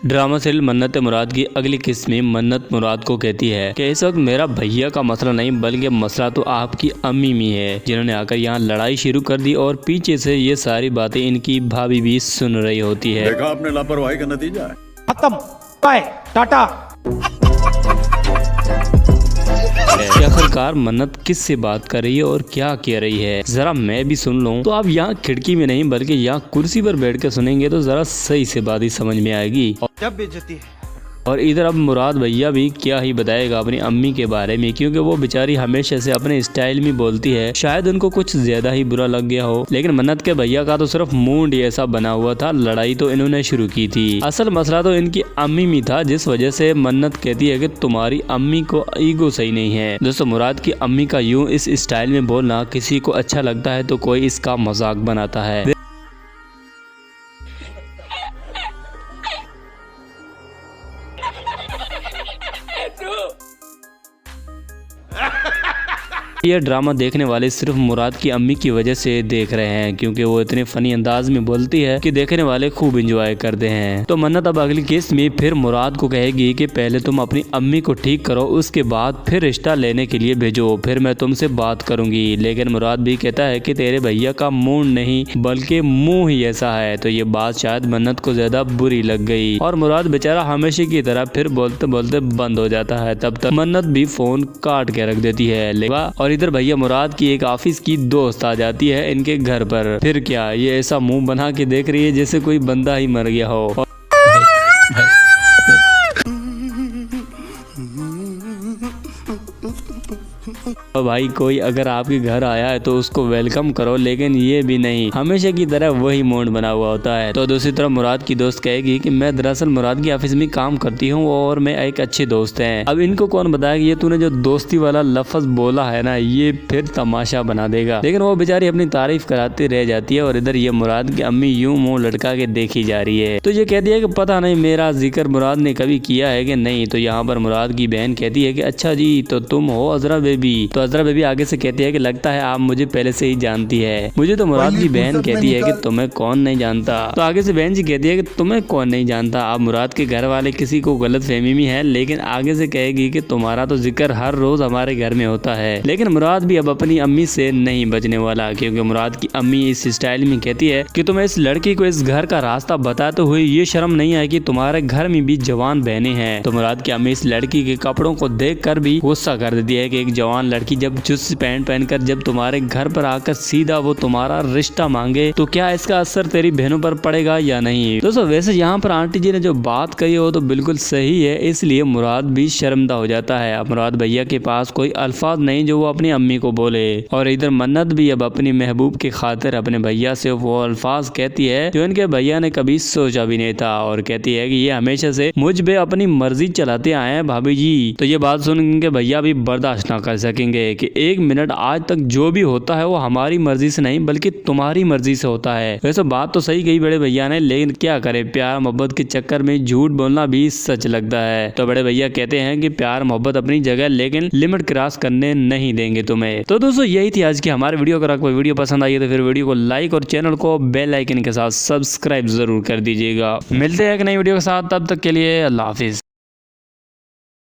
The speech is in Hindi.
ड्रामा सीरियल मन्नत मुराद की अगली किस्त में मन्नत मुराद को कहती है कि इस वक्त मेरा भैया का मसला नहीं बल्कि मसला तो आपकी अम्मी में है, जिन्होंने आकर यहाँ लड़ाई शुरू कर दी और पीछे से ये सारी बातें इनकी भाभी भी सुन रही होती है। देखा आपने लापरवाही का नतीजा है। खत्म, बाय, टाटा। आखिरकार मन्नत किस से बात कर रही है और क्या कह रही है, जरा मैं भी सुन लूं। तो आप यहाँ खिड़की में नहीं बल्कि यहाँ कुर्सी पर बैठ कर सुनेंगे तो जरा सही से बात ही समझ में आएगी। जब बेइज्जती है। और इधर अब मुराद भैया भी क्या ही बताएगा अपनी अम्मी के बारे में, क्योंकि वो बेचारी हमेशा से अपने स्टाइल में बोलती है। शायद उनको कुछ ज्यादा ही बुरा लग गया हो, लेकिन मन्नत के भैया का तो सिर्फ मूड ही ऐसा बना हुआ था। लड़ाई तो इन्होंने शुरू की थी, असल मसला तो इनकी अम्मी में था, जिस वजह से मन्नत कहती है कि तुम्हारी अम्मी को ईगो सही नहीं है। दोस्तों, मुराद की अम्मी का यूं इस स्टाइल में बोलना किसी को अच्छा लगता है तो कोई इसका मजाक बनाता है। यह ड्रामा देखने वाले सिर्फ मुराद की अम्मी की वजह से देख रहे हैं, क्योंकि वो इतने फनी अंदाज में बोलती है कि देखने वाले खूब एंजॉय करते हैं। तो मन्नत अब अगली किस्त में फिर मुराद को कहेगी कि पहले तुम अपनी अम्मी को ठीक करो, उसके बाद फिर रिश्ता लेने के लिए भेजो, फिर मैं तुमसे बात करूंगी। लेकिन मुराद भी कहता है कि तेरे भैया का मूड नहीं बल्कि मुंह ही ऐसा है। तो ये बात शायद मन्नत को ज्यादा बुरी लग गई और मुराद बेचारा हमेशा की तरह फिर बोलते बोलते बंद हो जाता है। तब तक मन्नत भी फोन काट के रख देती है। और इधर भैया मुराद की एक ऑफिस की दोस्त आ जाती है इनके घर पर। फिर क्या, ये ऐसा मुंह बना के देख रही है जैसे कोई बंदा ही मर गया हो। भाई कोई अगर आपके घर आया है तो उसको वेलकम करो, लेकिन ये भी नहीं, हमेशा की तरह वही मूड बना हुआ होता है। तो दूसरी तरफ मुराद की दोस्त कहेगी कि मैं दरअसल मुराद की ऑफिस में काम करती हूँ और मैं एक अच्छे दोस्त हैं। अब इनको कौन बताया कि ये तूने जो दोस्ती वाला लफ्ज बोला है ना, ये फिर तमाशा बना देगा। लेकिन वो बेचारी अपनी तारीफ कराती रह जाती है और इधर ये मुराद की अम्मी यूं मुंह लटका के देखी जा रही है। तो ये कहती है कि पता नहीं मेरा जिक्र मुराद ने कभी किया है कि नहीं। तो यहाँ पर मुराद की बहन कहती है कि अच्छा जी, तो तुम हो अजरा बेबी। तो अजरा बेबी आगे से कहती है कि लगता है आप मुझे पहले से ही जानती है। मुझे तो मुराद की बहन कहती है कि तुम्हें कौन नहीं जानता। तो आगे से बहन जी कहती है कि तुम्हें कौन नहीं जानता। अब मुराद के घर वाले किसी को गलत फहमी में है, लेकिन आगे से कहेगी कि तुम्हारा तो जिक्र हर रोज हमारे घर में होता है। लेकिन मुराद भी अब अपनी अम्मी से नहीं बचने वाला, क्योंकि मुराद की अम्मी इस स्टाइल में कहती है कि तुम्हें इस लड़की को इस घर का रास्ता बताते हुए ये शर्म नहीं है कि तुम्हारे घर में भी जवान बहनें हैं। तो मुराद की अम्मी इस लड़की के कपड़ों को देख कर भी गुस्सा कर देती है कि एक जवान लड़की जब चुस्त पैंट पहनकर जब तुम्हारे घर पर आकर सीधा वो तुम्हारा रिश्ता मांगे तो क्या इसका असर तेरी बहनों पर पड़ेगा या नहीं। दोस्तों, वैसे यहाँ पर आंटी जी ने जो बात कही हो तो बिल्कुल सही है, इसलिए मुराद भी शर्मदा हो जाता है। अब मुराद भैया के पास कोई अल्फाज नहीं जो वो अपनी अम्मी को बोले। और इधर मन्नत भी अब अपनी महबूब की खातिर अपने भैया से वो अल्फाज कहती है जो इनके भैया ने कभी सोचा भी नहीं था, और कहती है कि ये हमेशा से मुझ पे अपनी मर्जी चलाते आए हैं भाभी जी। तो ये बात सुन इनके भैया भी बर्दाश्त ना कर सकेंगे कि एक मिनट आज तक जो भी होता है वो हमारी मर्जी से नहीं बल्कि तुम्हारी मर्जी से होता है। वैसे बात तो सही कही बड़े भैया ने, लेकिन क्या करे, प्यार मोहब्बत के चक्कर में झूठ बोलना भी सच लगता है। तो बड़े भैया कहते हैं कि प्यार मोहब्बत अपनी जगह, लेकिन लिमिट क्रॉस करने नहीं देंगे तुम्हें। तो दोस्तों, यही थी आज की हमारी वीडियो। अगर आपको वीडियो पसंद आई है तो फिर वीडियो को लाइक और चैनल को बेल आइकन के साथ सब्सक्राइब जरूर कर दीजिएगा। मिलते हैं एक नई वीडियो के साथ, तब तक के लिए अल्लाह हाफिज।